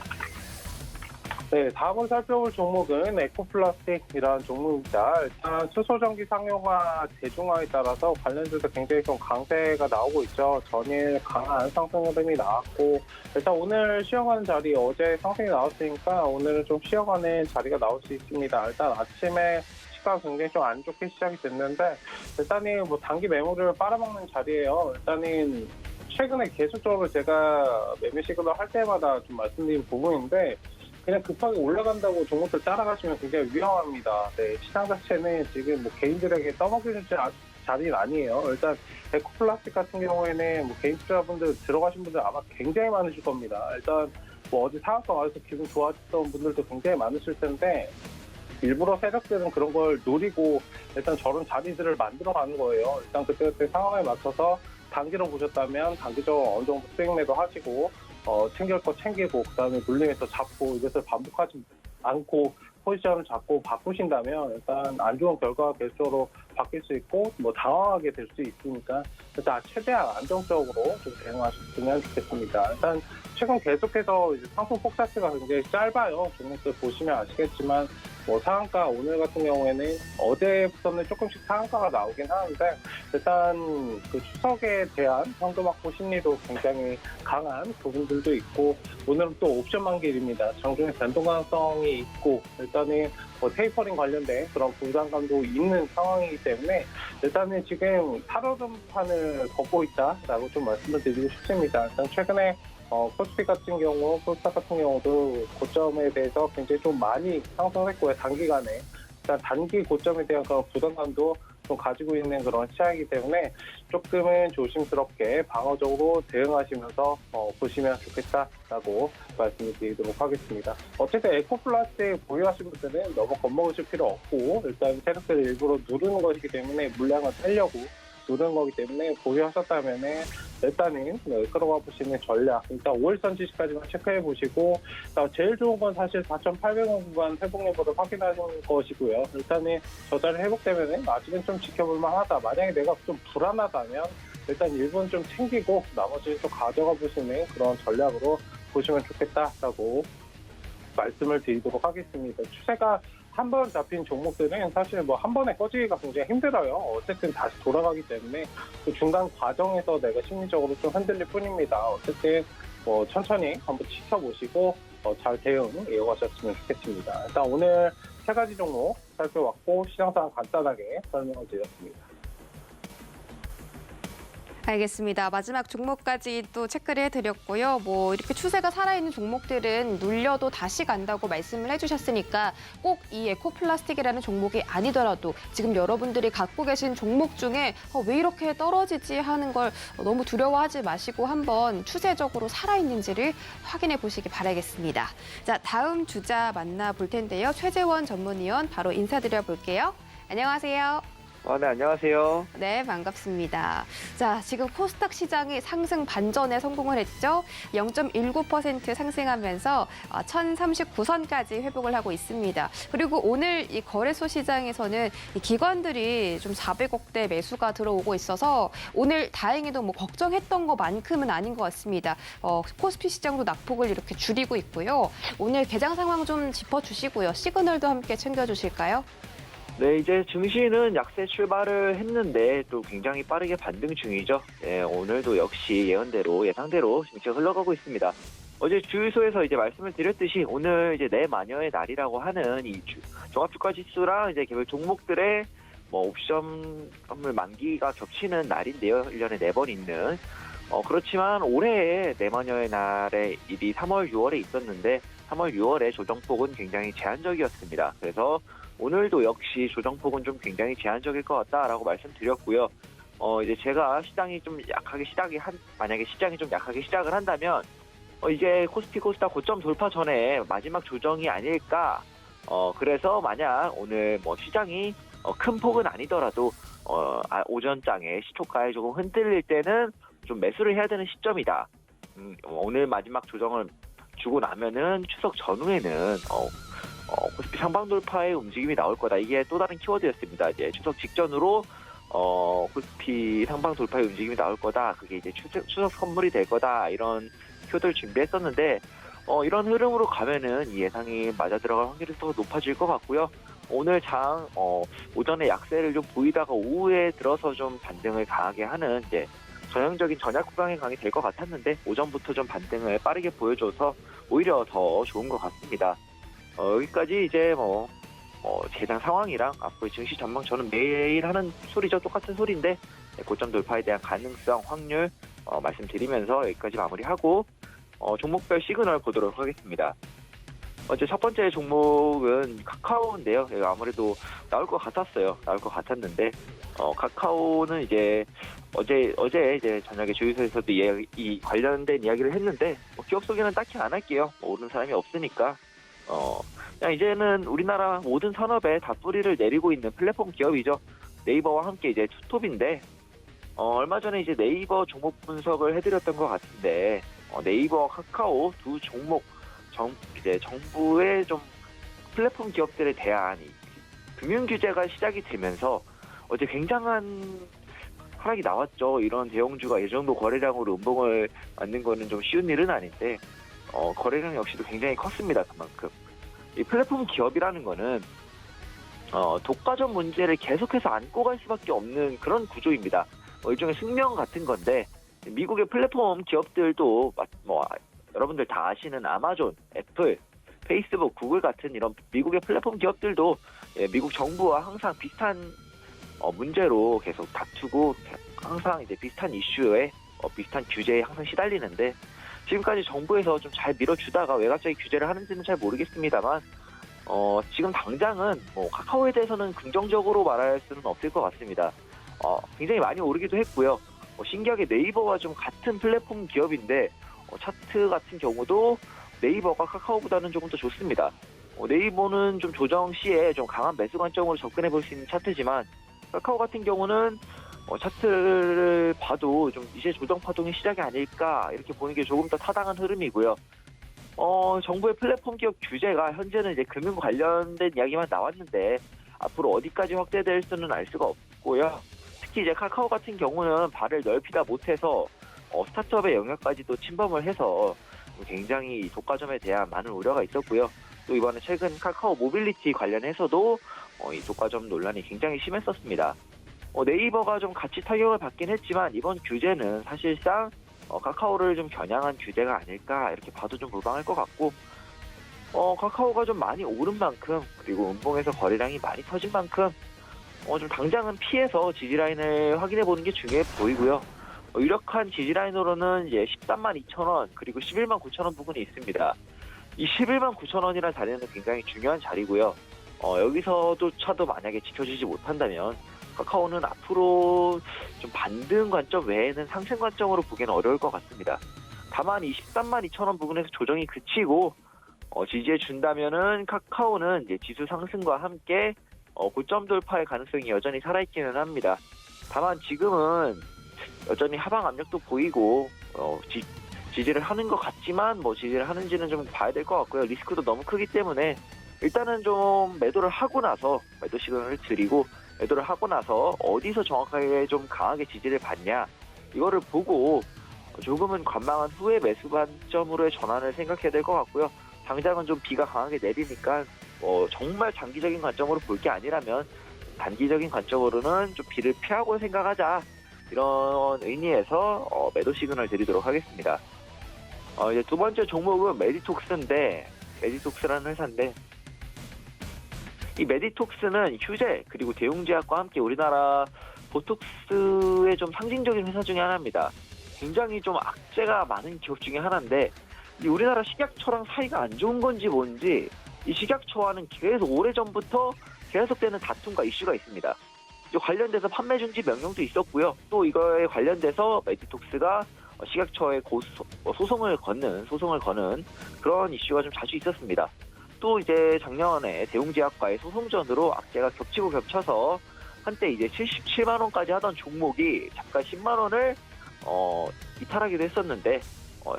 네, 다음으로 살펴볼 종목은 에코플라스틱이라는 종목입니다. 일단 수소전기 상용화, 대중화에 따라서 관련주도 굉장히 좀 강세가 나오고 있죠. 전일 강한 상승 흐름이 나왔고, 일단 오늘 쉬어가는 자리, 어제 상승이 나왔으니까 오늘은 좀 쉬어가는 자리가 나올 수 있습니다. 일단 아침에 시가가 굉장히 좀 안 좋게 시작이 됐는데, 일단은 뭐 단기 매물을 빨아먹는 자리예요. 일단은 최근에 계속적으로 제가 매매 시그널 할 때마다 좀 말씀드린 부분인데, 그냥 급하게 올라간다고 종목들 따라가시면 굉장히 위험합니다. 네, 시장 자체는 지금 뭐 개인들에게 떠먹여줄 자리는 아니에요. 일단 에코플라스틱 같은 경우에는 뭐 개인 투자분들 들어가신 분들 아마 굉장히 많으실 겁니다. 일단 뭐 어제 상한가 와서 기분 좋았던 분들도 굉장히 많으실 텐데, 일부러 세력들은 그런 걸 노리고 일단 저런 자리들을 만들어가는 거예요. 일단 그때 상황에 맞춰서 단기로 보셨다면 단기적으로 어느 정도 수익 매도 하시고 챙길 거 챙기고, 그다음에 물림에서 잡고 이것을 반복하지 않고 포지션을 잡고 바꾸신다면 일단 안 좋은 결과가 계속적으로 바뀔 수 있고 뭐 당황하게 될 수 있으니까 일단 최대한 안정적으로 좀 대응하셨으면 좋겠습니다. 일단 최근 계속해서 이제 상승 폭사트가 굉장히 짧아요. 종목들 보시면 아시겠지만 뭐 상한가 오늘 같은 경우에는 어제부터는 조금씩 상한가가 나오긴 하는데 일단 그 추석에 대한 현금 확보 심리도 굉장히 강한 부분들도 있고 오늘은 또 옵션 만기일입니다. 장중에 변동 가능성이 있고 일단은 뭐 테이퍼링 관련된 그런 부담감도 있는 상황이기 때문에 일단은 지금 탈오름판을 걷고 있다라고 좀 말씀을 드리고 싶습니다. 일단 최근에 코스피 같은 경우, 코스닥 같은 경우도 고점에 대해서 굉장히 좀 많이 상승했고요. 단기간에. 일단 단기 고점에 대한 그런 부담감도 좀 가지고 있는 그런 시장이기 때문에 조금은 조심스럽게 방어적으로 대응하시면서 보시면 좋겠다라고 말씀을 드리도록 하겠습니다. 어쨌든 에코플라스틱 보유하신 분들은 너무 겁먹으실 필요 없고 일단 세력들을 일부러 누르는 것이기 때문에 물량을 빼려고 누르는 거기 때문에 보유하셨다면 일단은 끌어가 보시는 전략 일단 5일선 지지까지만 체크해 보시고 제일 좋은 건 사실 4,800원 구간 회복 여부를 확인하는 것이고요. 일단은 저 자리 회복되면 아직은 좀 지켜볼 만하다. 만약에 내가 좀 불안하다면 일단 일부는 좀 챙기고 나머지는 좀 가져가 보시는 그런 전략으로 보시면 좋겠다라고 말씀을 드리도록 하겠습니다. 추세가 한 번 잡힌 종목들은 사실 뭐 한 번에 꺼지기가 굉장히 힘들어요. 어쨌든 다시 돌아가기 때문에 그 중간 과정에서 내가 심리적으로 좀 흔들릴 뿐입니다. 어쨌든 뭐 천천히 한번 지켜보시고 잘 대응 이어가셨으면 좋겠습니다. 일단 오늘 세 가지 종목 살펴봤고 시장 상황 간단하게 설명을 드렸습니다. 알겠습니다. 마지막 종목까지 또 체크를 해드렸고요. 뭐 이렇게 추세가 살아있는 종목들은 눌려도 다시 간다고 말씀을 해주셨으니까 꼭 이 에코플라스틱이라는 종목이 아니더라도 지금 여러분들이 갖고 계신 종목 중에 왜 이렇게 떨어지지 하는 걸 너무 두려워하지 마시고 한번 추세적으로 살아있는지를 확인해 보시기 바라겠습니다. 자, 다음 주자 만나볼 텐데요. 최재원 전문위원 바로 인사드려 볼게요. 안녕하세요. 네, 안녕하세요. 네, 반갑습니다. 자, 지금 코스닥 시장이 상승 반전에 성공을 했죠. 0.19% 상승하면서 1039선까지 회복을 하고 있습니다. 그리고 오늘 이 거래소 시장에서는 이 기관들이 좀 400억대 매수가 들어오고 있어서 오늘 다행히도 뭐 걱정했던 것만큼은 아닌 것 같습니다. 코스피 시장도 낙폭을 이렇게 줄이고 있고요. 오늘 개장 상황 좀 짚어주시고요. 시그널도 함께 챙겨주실까요? 네, 이제 증시는 약세 출발을 했는데 또 굉장히 빠르게 반등 중이죠. 네, 오늘도 역시 예상대로 증시가 흘러가고 있습니다. 어제 주유소에서 이제 말씀을 드렸듯이 오늘 이제 내마녀의 날이라고 하는 이 종합주가지수랑 이제 개별 종목들의 뭐 옵션 선물 만기가 겹치는 날인데요. 1년에 4번 있는. 그렇지만 올해의 내마녀의 날의 일이 3월, 6월에 있었는데 3월, 6월에 조정폭은 굉장히 제한적이었습니다. 그래서 오늘도 역시 조정폭은 좀 굉장히 제한적일 것 같다라고 말씀드렸고요. 이제 제가 만약에 시장이 좀 약하게 시작을 한다면, 이제 코스피 코스닥 고점 돌파 전에 마지막 조정이 아닐까. 그래서 만약 오늘 뭐 시장이 큰 폭은 아니더라도, 오전장에 시초가에 조금 흔들릴 때는 좀 매수를 해야 되는 시점이다. 오늘 마지막 조정을 주고 나면은 추석 전후에는, 코스피 상방 돌파의 움직임이 나올 거다. 이게 또 다른 키워드였습니다. 이제 추석 직전으로 코스피 상방 돌파의 움직임이 나올 거다. 그게 이제 추석 선물이 될 거다. 이런 키워드를 준비했었는데 이런 흐름으로 가면은 이 예상이 맞아 들어갈 확률이 더 높아질 것 같고요. 오늘 오전에 약세를 좀 보이다가 오후에 들어서 좀 반등을 강하게 하는 이제 전형적인 전약 구강의 강이 될 것 같았는데 오전부터 좀 반등을 빠르게 보여줘서 오히려 더 좋은 것 같습니다. 여기까지 이제 재장 상황이랑 앞으로 증시 전망 저는 매일 하는 소리죠. 똑같은 소리인데 고점 돌파에 대한 가능성, 확률 말씀드리면서 여기까지 마무리하고 종목별 시그널 보도록 하겠습니다. 어제 첫 번째 종목은 카카오인데요. 아무래도 나올 것 같았는데 카카오는 이제 어제 이제 저녁에 주유소에서도 이 관련된 이야기를 했는데 기업 소개는 딱히 안 할게요. 모르는 사람이 없으니까. 그냥 이제는 우리나라 모든 산업에 다 뿌리를 내리고 있는 플랫폼 기업이죠. 네이버와 함께 이제 투톱인데, 얼마 전에 이제 네이버 종목 분석을 해드렸던 것 같은데, 네이버와 카카오 두 종목, 이제 정부의 좀 플랫폼 기업들에 대한 이 금융 규제가 시작이 되면서 어제 굉장한 하락이 나왔죠. 이런 대형주가 이 정도 거래량으로 음봉을 맞는 거는 좀 쉬운 일은 아닌데 거래량 역시도 굉장히 컸습니다. 그만큼 이 플랫폼 기업이라는 거는 독과점 문제를 계속해서 안고 갈 수밖에 없는 그런 구조입니다. 일종의 숙명 같은 건데 미국의 플랫폼 기업들도 여러분들 다 아시는 아마존, 애플, 페이스북, 구글 같은 이런 미국의 플랫폼 기업들도 미국 정부와 항상 비슷한 문제로 계속 다투고 항상 이제 비슷한 이슈에 비슷한 규제에 항상 시달리는데 지금까지 정부에서 좀 잘 밀어주다가 왜 갑자기 규제를 하는지는 잘 모르겠습니다만 지금 당장은 카카오에 대해서는 긍정적으로 말할 수는 없을 것 같습니다. 굉장히 많이 오르기도 했고요. 신기하게 네이버와 좀 같은 플랫폼 기업인데 차트 같은 경우도 네이버가 카카오보다는 조금 더 좋습니다. 네이버는 좀 조정 시에 좀 강한 매수 관점으로 접근해 볼 수 있는 차트지만 카카오 같은 경우는 차트를 봐도 좀 이제 조정 파동의 시작이 아닐까 이렇게 보는 게 조금 더 타당한 흐름이고요. 정부의 플랫폼 기업 규제가 현재는 이제 금융 관련된 이야기만 나왔는데 앞으로 어디까지 확대될 수는 알 수가 없고요. 특히 이제 카카오 같은 경우는 발을 넓히다 못해서 스타트업의 영역까지도 침범을 해서 굉장히 독과점에 대한 많은 우려가 있었고요. 또 이번에 최근 카카오 모빌리티 관련해서도 이 독과점 논란이 굉장히 심했었습니다. 네이버가 좀 같이 타격을 받긴 했지만 이번 규제는 사실상 카카오를 좀 겨냥한 규제가 아닐까 이렇게 봐도 좀 무방할 것 같고 카카오가 좀 많이 오른 만큼 그리고 음봉에서 거래량이 많이 터진 만큼 좀 당장은 피해서 지지라인을 확인해 보는 게 중요해 보이고요. 유력한 지지라인으로는 이제 13만 2천 원 그리고 11만 9천 원 부분이 있습니다. 이 11만 9천 원이라는 자리는 굉장히 중요한 자리고요. 여기서도 만약에 지켜지지 못한다면 카카오는 앞으로 좀 반등 관점 외에는 상승 관점으로 보기는 어려울 것 같습니다. 다만 이 13만 2천 원 부분에서 조정이 그치고 지지해 준다면은 카카오는 이제 지수 상승과 함께 고점 돌파의 가능성이 여전히 살아있기는 합니다. 다만 지금은 여전히 하방 압력도 보이고 지지를 하는 것 같지만 지지를 하는지는 좀 봐야 될 것 같고요. 리스크도 너무 크기 때문에 일단은 좀 매도를 하고 나서 매도 시그널을 드리고 매도를 하고 나서 어디서 정확하게 좀 강하게 지지를 받냐 이거를 보고 조금은 관망한 후에 매수 관점으로의 전환을 생각해야 될 것 같고요. 당장은 좀 비가 강하게 내리니까 정말 장기적인 관점으로 볼 게 아니라면 단기적인 관점으로는 좀 비를 피하고 생각하자 이런 의미에서 매도 시그널 드리도록 하겠습니다. 이제 두 번째 종목은 메디톡스라는 회사인데 이 메디톡스는 휴재 그리고 대웅제약과 함께 우리나라 보톡스의 좀 상징적인 회사 중에 하나입니다. 굉장히 좀 악재가 많은 기업 중에 하나인데 이 우리나라 식약처랑 사이가 안 좋은 건지 뭔지 이 식약처와는 계속 오래전부터 계속되는 다툼과 이슈가 있습니다. 관련돼서 판매 중지 명령도 있었고요. 또 이거에 관련돼서 메디톡스가 식약처에 소송을 거는 그런 이슈가 좀 자주 있었습니다. 또 이제 작년에 대웅제약과의 소송전으로 악재가 겹치고 겹쳐서 한때 이제 77만 원까지 하던 종목이 잠깐 10만 원을 이탈하기도 했었는데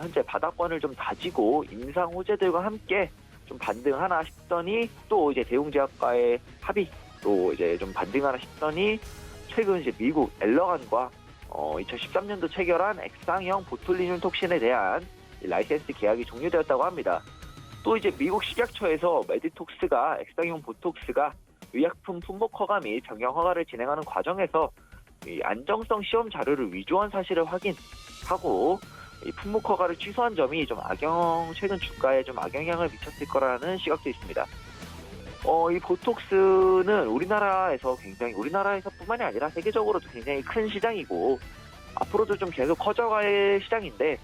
현재 바닥권을 좀 다지고 임상 호재들과 함께 좀 반등하나 싶더니 또 이제 대웅제약과의 합의로 이제 좀 반등하나 싶더니 최근 이제 미국 엘러간과 2013년도 체결한 액상형 보툴리늄 톡신에 대한 라이센스 계약이 종료되었다고 합니다. 또 이제 미국 식약처에서 메디톡스가 액상형 보톡스가 의약품 품목 허가 및 변경 허가를 진행하는 과정에서 이 안정성 시험 자료를 위조한 사실을 확인하고 이 품목 허가를 취소한 점이 좀 최근 주가에 좀 악영향을 미쳤을 거라는 시각도 있습니다. 이 보톡스는 우리나라에서뿐만이 아니라 세계적으로도 굉장히 큰 시장이고 앞으로도 좀 계속 커져갈 시장인데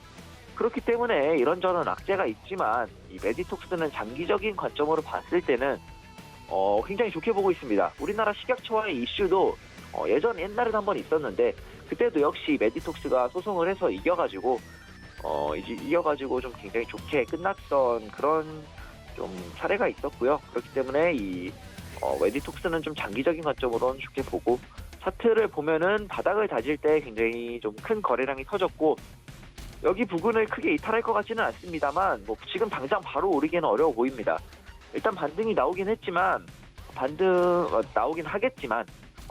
그렇기 때문에 이런저런 악재가 있지만 이 메디톡스는 장기적인 관점으로 봤을 때는 굉장히 좋게 보고 있습니다. 우리나라 식약처와의 이슈도 옛날에도 한번 있었는데 그때도 역시 메디톡스가 소송을 해서 이겨가지고 좀 굉장히 좋게 끝났던 그런 좀 사례가 있었고요. 그렇기 때문에 이 메디톡스는 좀 장기적인 관점으로는 좋게 보고 차트를 보면은 바닥을 다질 때 굉장히 좀 큰 거래량이 터졌고 여기 부근을 크게 이탈할 것 같지는 않습니다만 지금 당장 바로 오르기는 어려워 보입니다. 일단 반등이 나오긴 했지만 나오긴 하겠지만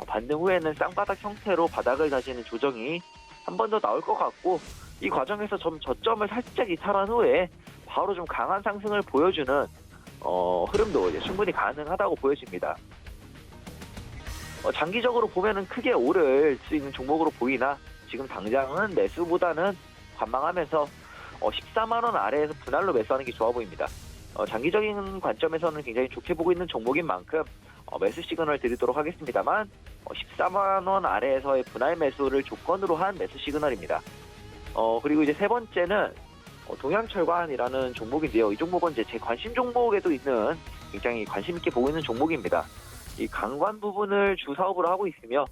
반등 후에는 쌍바닥 형태로 바닥을 다지는 조정이 한 번 더 나올 것 같고, 이 과정에서 좀 저점을 살짝 이탈한 후에 바로 좀 강한 상승을 보여주는 흐름도 이제 충분히 가능하다고 보여집니다. 장기적으로 보면은 크게 오를 수 있는 종목으로 보이나 지금 당장은 매수보다는 관망하면서 14만 원 아래에서 분할로 매수하는 게 좋아 보입니다. 장기적인 관점에서는 굉장히 좋게 보고 있는 종목인 만큼 매수 시그널 드리도록 하겠습니다만 14만 원 아래에서의 분할 매수를 조건으로 한 매수 시그널입니다. 그리고 이제 세 번째는 동양철관이라는 종목인데요. 이 종목은 이제 제 관심 종목에도 있는 굉장히 관심 있게 보고 있는 종목입니다. 이 강관 부분을 주 사업으로 하고 있으며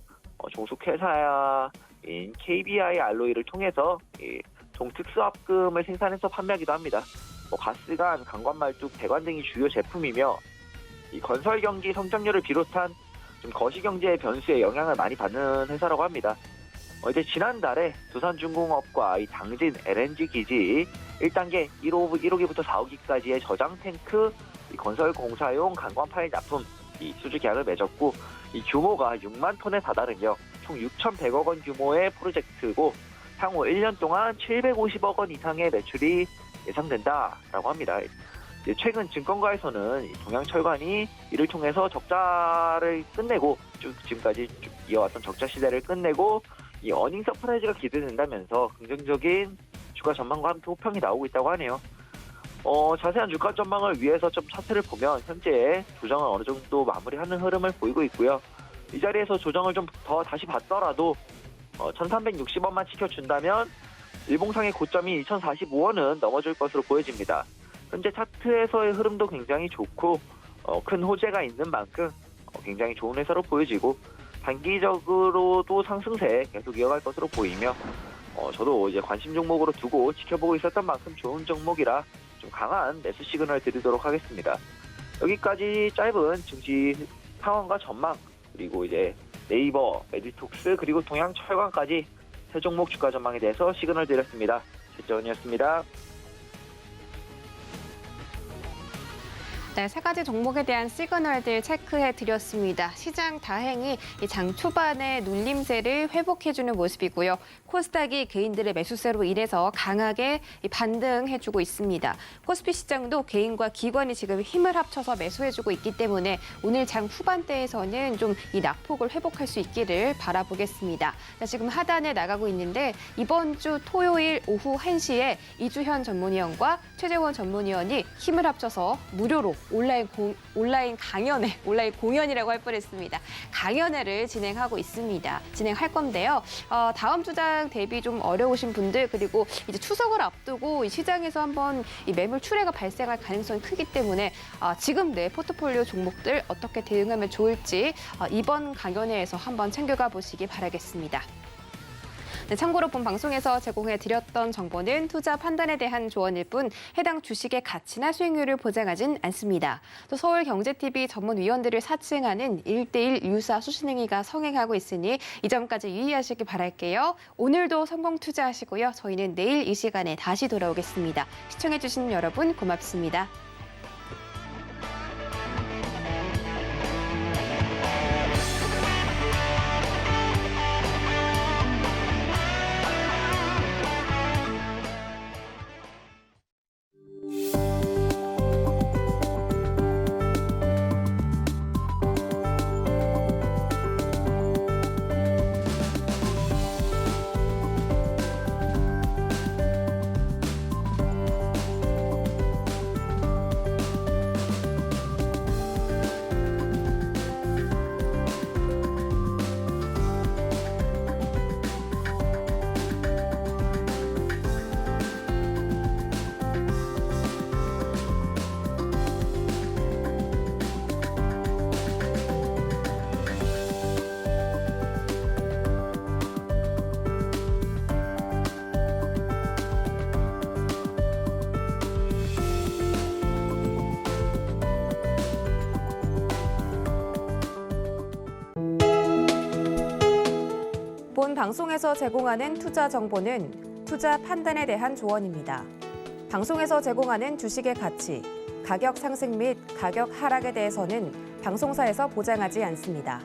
종속회사인 KBI 알로이를 통해서 이 종특수합금을 생산해서 판매하기도 합니다. 가스관, 강관 말뚝, 배관 등이 주요 제품이며 이 건설 경기 성장률을 비롯한 좀 거시 경제의 변수에 영향을 많이 받는 회사라고 합니다. 이제 지난달에 두산중공업과 이 당진 LNG 기지 1단계 1호기부터 4호기까지의 저장 탱크 이 건설 공사용 강관 파일 납품 이 수주 계약을 맺었고, 이 규모가 6만 톤에 다다르며 총 6,100억 원 규모의 프로젝트고 향후 1년 동안 750억 원 이상의 매출이 예상된다라고 합니다. 최근 증권가에서는 이 동양철관이 이를 통해서 적자를 끝내고 쭉 지금까지 쭉 이어왔던 적자 시대를 끝내고 이 어닝 서프라이즈가 기대된다면서 긍정적인 주가 전망과 함께 호평이 나오고 있다고 하네요. 자세한 주가 전망을 위해서 좀 차트를 보면 현재 조정을 어느 정도 마무리하는 흐름을 보이고 있고요. 이 자리에서 조정을 좀 더 다시 받더라도 1360원만 지켜준다면 일봉상의 고점이 2045원은 넘어질 것으로 보여집니다. 현재 차트에서의 흐름도 굉장히 좋고 큰 호재가 있는 만큼 굉장히 좋은 회사로 보여지고, 단기적으로도 상승세 계속 이어갈 것으로 보이며 저도 이제 관심 종목으로 두고 지켜보고 있었던 만큼 좋은 종목이라 좀 강한 매수 시그널 드리도록 하겠습니다. 여기까지 짧은 증시 상황과 전망, 그리고 이제 네이버, 메디톡스, 그리고 동양철관까지 세 종목 주가 전망에 대해서 시그널 드렸습니다. 최재원이었습니다. 네, 세 가지 종목에 대한 시그널들 체크해 드렸습니다. 시장 다행히 이 장 초반에 눌림세를 회복해주는 모습이고요. 코스닥이 개인들의 매수세로 인해서 강하게 반등해주고 있습니다. 코스피 시장도 개인과 기관이 지금 힘을 합쳐서 매수해주고 있기 때문에 오늘 장 후반대에서는 좀 이 낙폭을 회복할 수 있기를 바라보겠습니다. 자, 지금 하단에 나가고 있는데 이번 주 토요일 오후 1시에 이주현 전문위원과 최재원 전문위원이 힘을 합쳐서 무료로 온라인 공연이라고 할 뻔했습니다. 강연회를 진행할 건데요. 다음 주장 대비 좀 어려우신 분들, 그리고 이제 추석을 앞두고 이 시장에서 한번 이 매물 출회가 발생할 가능성이 크기 때문에 지금 내 포트폴리오 종목들 어떻게 대응하면 좋을지 이번 강연회에서 한번 챙겨가 보시기 바라겠습니다. 네, 참고로 본 방송에서 제공해드렸던 정보는 투자 판단에 대한 조언일 뿐 해당 주식의 가치나 수익률을 보장하진 않습니다. 또 서울경제TV 전문위원들을 사칭하는 1대1 유사 수신행위가 성행하고 있으니 이 점까지 유의하시기 바랄게요. 오늘도 성공 투자하시고요. 저희는 내일 이 시간에 다시 돌아오겠습니다. 시청해주신 여러분 고맙습니다. 본 방송에서 제공하는 투자 정보는 투자 판단에 대한 조언입니다. 방송에서 제공하는 주식의 가치, 가격 상승 및 가격 하락에 대해서는 방송사에서 보장하지 않습니다.